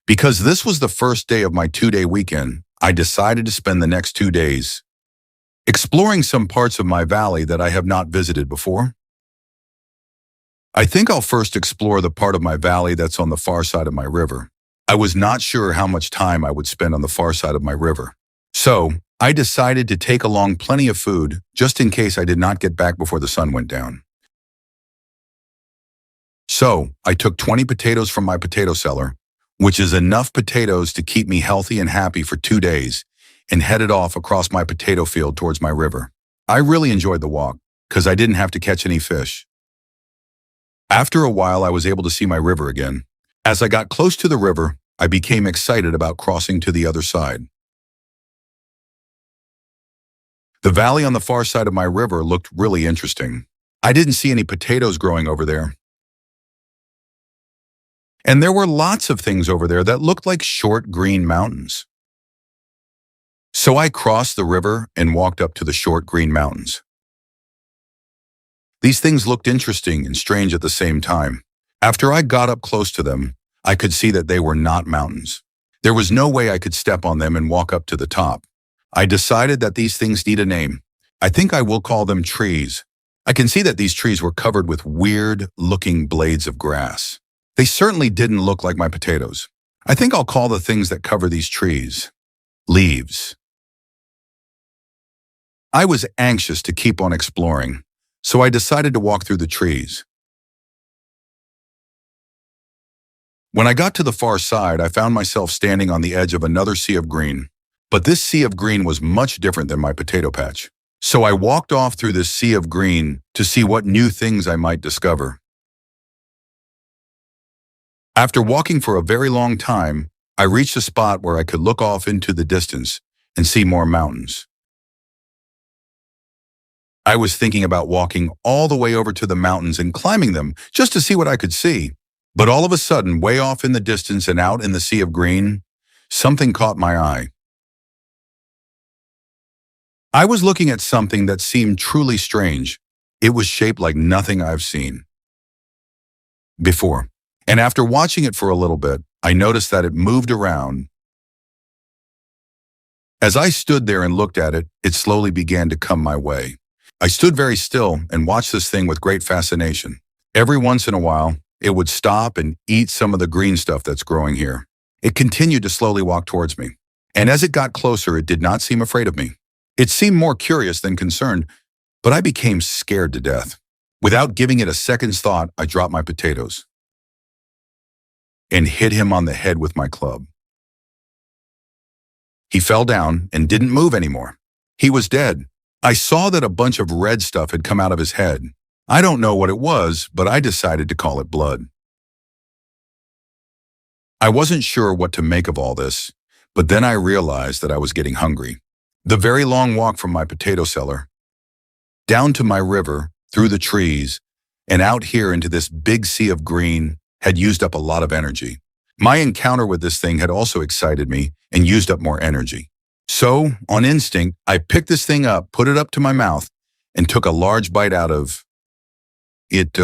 Because this was the first day of my 2-day weekend, I decided to spend the next 2 days exploring some parts of my valley that I have not visited before. I think I'll first explore the part of my valley that's on the far side of my river. I was not sure how much time I would spend on the far side of my river. So, I decided to take along plenty of food just in case I did not get back before the sun went down. So, I took 20 potatoes from my potato cellar, which is enough potatoes to keep me healthy and happy for 2 days, and headed off across my potato field towards my river. I really enjoyed the walk, because I didn't have to catch any fish. After a while, I was able to see my river again. As I got close to the river, I became excited about crossing to the other side. The valley on the far side of my river looked really interesting. I didn't see any potatoes growing over there. And there were lots of things over there that looked like short green mountains. So I crossed the river and walked up to the short green mountains. These things looked interesting and strange at the same time. After I got up close to them, I could see that they were not mountains. There was no way I could step on them and walk up to the top. I decided that these things need a name. I think I will call them trees. I can see that these trees were covered with weird-looking blades of grass. They certainly didn't look like my potatoes. I think I'll call the things that cover these trees leaves. I was anxious to keep on exploring, so I decided to walk through the trees. When I got to the far side, I found myself standing on the edge of another sea of green. But this sea of green was much different than my potato patch. So I walked off through this sea of green to see what new things I might discover. After walking for a very long time, I reached a spot where I could look off into the distance and see more mountains. I was thinking about walking all the way over to the mountains and climbing them just to see what I could see. But all of a sudden, way off in the distance and out in the sea of green, something caught my eye. I was looking at something that seemed truly strange. It was shaped like nothing I've seen before. And after watching it for a little bit, I noticed that it moved around. As I stood there and looked at it, it slowly began to come my way. I stood very still and watched this thing with great fascination. Every once in a while, it would stop and eat some of the green stuff that's growing here. It continued to slowly walk towards me. And as it got closer, it did not seem afraid of me. It seemed more curious than concerned, but I became scared to death. Without giving it a second's thought, I dropped my potatoes and hit him on the head with my club. He fell down and didn't move anymore. He was dead. I saw that a bunch of red stuff had come out of his head. I don't know what it was, but I decided to call it blood. I wasn't sure what to make of all this, but then I realized that I was getting hungry. The very long walk from my potato cellar, down to my river, through the trees, and out here into this big sea of green had used up a lot of energy. My encounter with this thing had also excited me and used up more energy. So, on instinct, I picked this thing up, put it up to my mouth, and took a large bite out of it.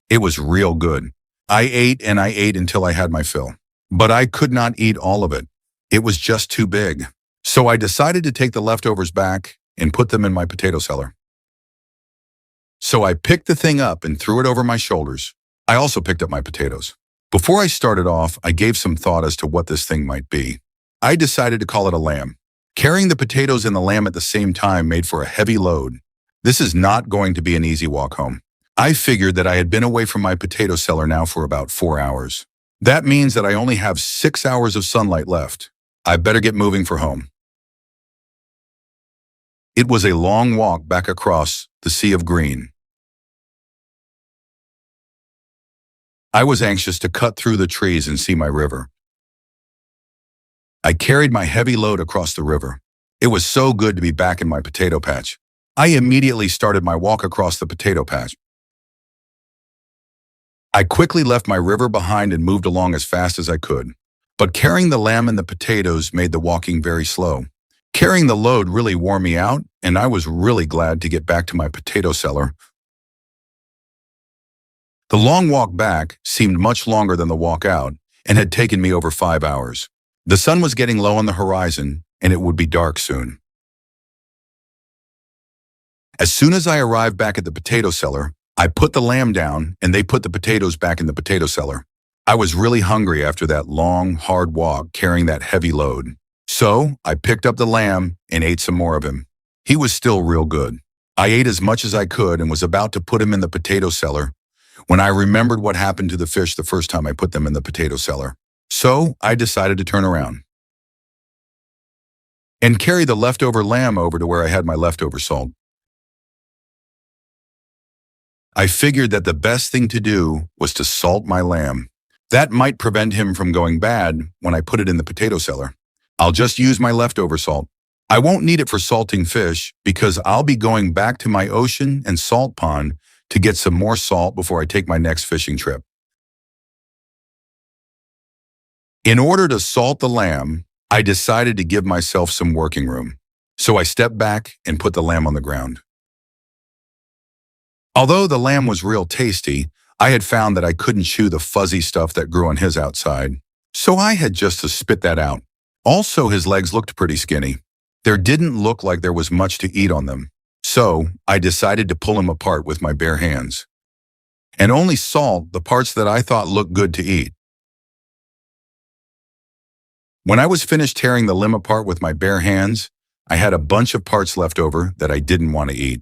It was real good. I ate and I ate until I had my fill. But I could not eat all of it. It was just too big. So I decided to take the leftovers back and put them in my potato cellar. So I picked the thing up and threw it over my shoulders. I also picked up my potatoes. Before I started off, I gave some thought as to what this thing might be. I decided to call it a lamb. Carrying the potatoes and the lamb at the same time made for a heavy load. This is not going to be an easy walk home. I figured that I had been away from my potato cellar now for about 4 hours. That means that I only have 6 hours of sunlight left. I better get moving for home. It was a long walk back across the sea of green. I was anxious to cut through the trees and see my river. I carried my heavy load across the river. It was so good to be back in my potato patch. I immediately started my walk across the potato patch. I quickly left my river behind and moved along as fast as I could. But carrying the lamb and the potatoes made the walking very slow. Carrying the load really wore me out, and I was really glad to get back to my potato cellar. The long walk back seemed much longer than the walk out and had taken me over 5 hours. The sun was getting low on the horizon, and it would be dark soon. As soon as I arrived back at the potato cellar, I put the lamb down and they put the potatoes back in the potato cellar. I was really hungry after that long, hard walk carrying that heavy load. So I picked up the lamb and ate some more of him. He was still real good. I ate as much as I could and was about to put him in the potato cellar when I remembered what happened to the fish the first time I put them in the potato cellar. So I decided to turn around and carry the leftover lamb over to where I had my leftover salt. I figured that the best thing to do was to salt my lamb. That might prevent him from going bad when I put it in the potato cellar. I'll just use my leftover salt. I won't need it for salting fish because I'll be going back to my ocean and salt pond to get some more salt before I take my next fishing trip. In order to salt the lamb, I decided to give myself some working room. So I stepped back and put the lamb on the ground. Although the lamb was real tasty, I had found that I couldn't chew the fuzzy stuff that grew on his outside. So I had just to spit that out. Also, his legs looked pretty skinny. There didn't look like there was much to eat on them. So I decided to pull him apart with my bare hands and only salt the parts that I thought looked good to eat. When I was finished tearing the limb apart with my bare hands, I had a bunch of parts left over that I didn't want to eat.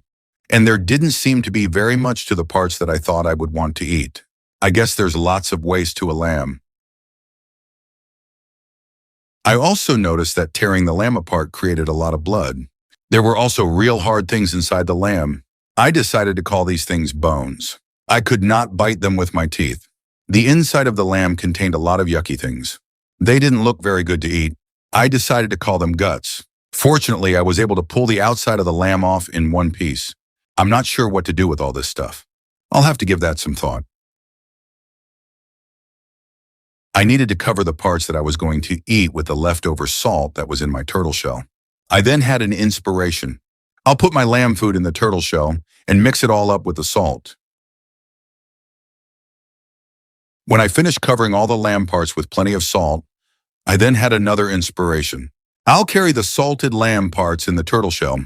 And there didn't seem to be very much to the parts that I thought I would want to eat. I guess there's lots of waste to a lamb. I also noticed that tearing the lamb apart created a lot of blood. There were also real hard things inside the lamb. I decided to call these things bones. I could not bite them with my teeth. The inside of the lamb contained a lot of yucky things. They didn't look very good to eat. I decided to call them guts. Fortunately, I was able to pull the outside of the lamb off in one piece. I'm not sure what to do with all this stuff. I'll have to give that some thought. I needed to cover the parts that I was going to eat with the leftover salt that was in my turtle shell. I then had an inspiration. I'll put my lamb food in the turtle shell and mix it all up with the salt. When I finished covering all the lamb parts with plenty of salt, I then had another inspiration. I'll carry the salted lamb parts in the turtle shell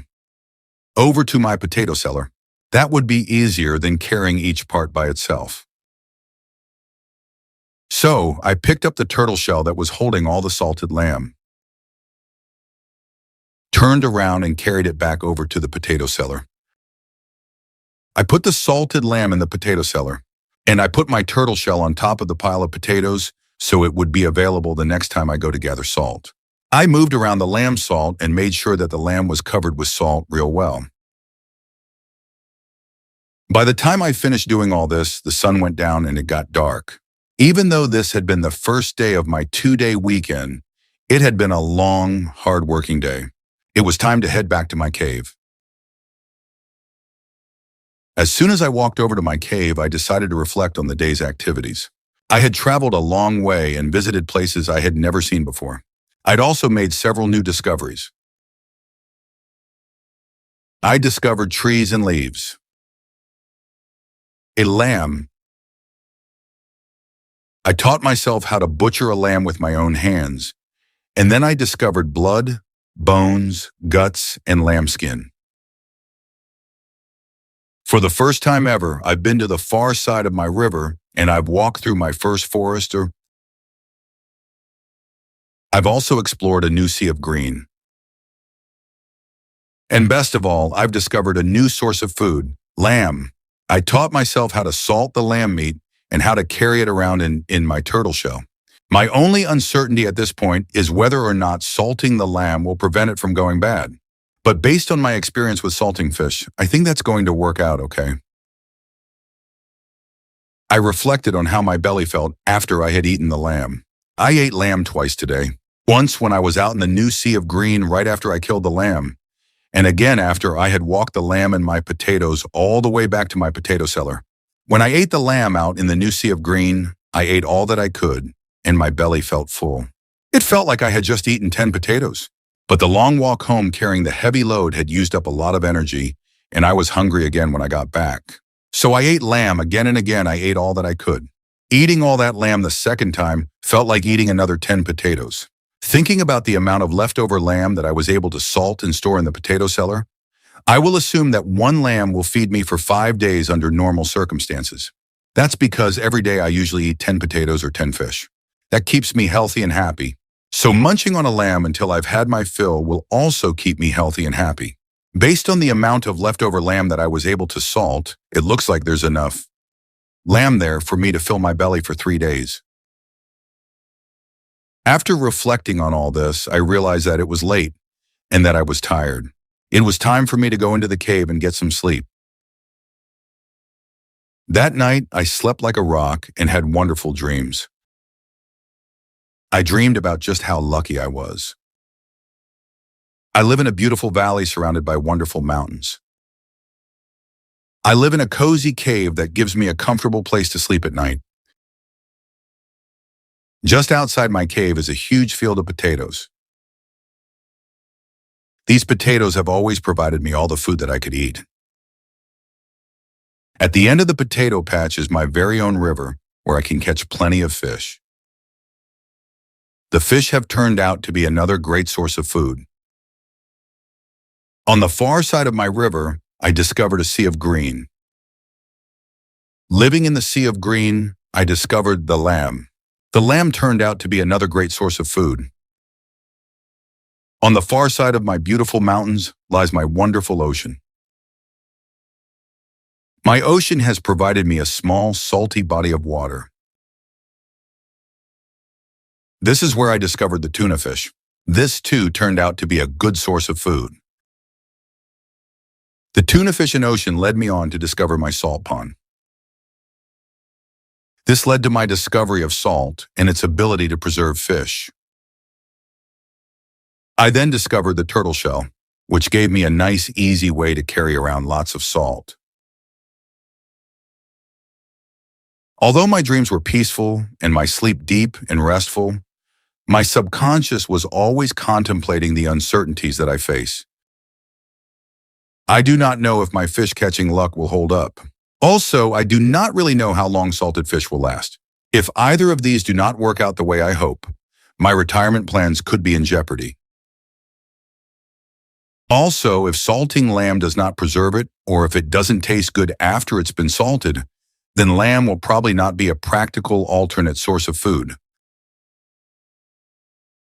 over to my potato cellar. That would be easier than carrying each part by itself. So I picked up the turtle shell that was holding all the salted lamb, turned around and carried it back over to the potato cellar. I put the salted lamb in the potato cellar, and I put my turtle shell on top of the pile of potatoes so it would be available the next time I go to gather salt. I moved around the lamb salt and made sure that the lamb was covered with salt real well. By the time I finished doing all this, the sun went down and it got dark. Even though this had been the first day of my 2-day weekend, it had been a long, hard-working day. It was time to head back to my cave. As soon as I walked over to my cave, I decided to reflect on the day's activities. I had traveled a long way and visited places I had never seen before. I'd also made several new discoveries. I discovered trees and leaves, a lamb. I taught myself how to butcher a lamb with my own hands, and then I discovered blood, bones, guts, and lambskin. For the first time ever, I've been to the far side of my river, and I've walked through my first forest. I've also explored a new sea of green. And best of all, I've discovered a new source of food, lamb. I taught myself how to salt the lamb meat and how to carry it around in my turtle shell. My only uncertainty at this point is whether or not salting the lamb will prevent it from going bad. But based on my experience with salting fish, I think that's going to work out okay. I reflected on how my belly felt after I had eaten the lamb. I ate lamb twice today. Once when I was out in the new sea of green right after I killed the lamb, and again after I had walked the lamb and my potatoes all the way back to my potato cellar. When I ate the lamb out in the new sea of green, I ate all that I could, and my belly felt full. It felt like I had just eaten 10 potatoes. But the long walk home carrying the heavy load had used up a lot of energy, and I was hungry again when I got back. So I ate lamb again and again. I ate all that I could. Eating all that lamb the second time felt like eating another 10 potatoes. Thinking about the amount of leftover lamb that I was able to salt and store in the potato cellar, I will assume that one lamb will feed me for 5 days under normal circumstances. That's because every day I usually eat 10 potatoes or 10 fish. That keeps me healthy and happy. So munching on a lamb until I've had my fill will also keep me healthy and happy. Based on the amount of leftover lamb that I was able to salt, it looks like there's enough lamb there for me to fill my belly for 3 days. After reflecting on all this, I realized that it was late and that I was tired. It was time for me to go into the cave and get some sleep. That night, I slept like a rock and had wonderful dreams. I dreamed about just how lucky I was. I live in a beautiful valley surrounded by wonderful mountains. I live in a cozy cave that gives me a comfortable place to sleep at night. Just outside my cave is a huge field of potatoes. These potatoes have always provided me all the food that I could eat. At the end of the potato patch is my very own river where I can catch plenty of fish. The fish have turned out to be another great source of food. On the far side of my river, I discovered a sea of green. Living in the sea of green, I discovered the lamb. The lamb turned out to be another great source of food. On the far side of my beautiful mountains lies my wonderful ocean. My ocean has provided me a small, salty body of water. This is where I discovered the tuna fish. This too turned out to be a good source of food. The tuna fish and ocean led me on to discover my salt pond. This led to my discovery of salt and its ability to preserve fish. I then discovered the turtle shell, which gave me a nice, easy way to carry around lots of salt. Although my dreams were peaceful and my sleep deep and restful, my subconscious was always contemplating the uncertainties that I face. I do not know if my fish-catching luck will hold up. Also, I do not really know how long salted fish will last. If either of these do not work out the way I hope, my retirement plans could be in jeopardy. Also, if salting lamb does not preserve it, or if it doesn't taste good after it's been salted, then lamb will probably not be a practical alternate source of food.